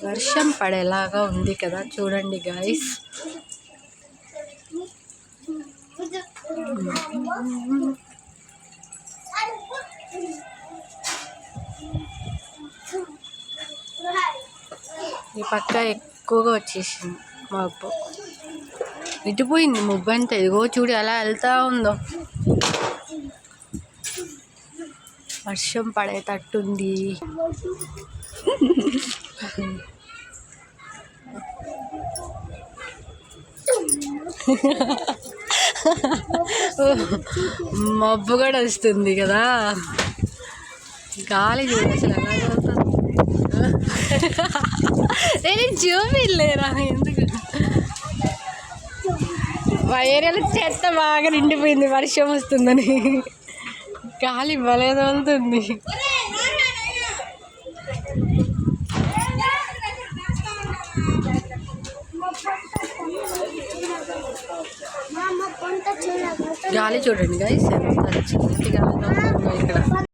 వర్షం పడేలాగా ఉంది కదా, చూడండి గాయ్స్. ఈ పక్క ఎక్కువగా వచ్చేసింది మబ్బు. ఇటుపోయింది మబ్బు అంతా. ఇదిగో చూడు ఎలా వెళ్తా ఉందో. వర్షం పడేటట్టుంది. మబ్బు కూడా వస్తుంది కదా. గాలి చూడు అసలు ఎలా చదువుతుంది. నేను చూపిలేరా ఎందుకు. మా ఏరియాలో చెత్త బాగా నిండిపోయింది వర్షం వస్తుందని. గాలి భలే తోలుతుంది. గాలి చూడండి గైస్, ఎంత చల్లటి గాలి ఇక్కడ.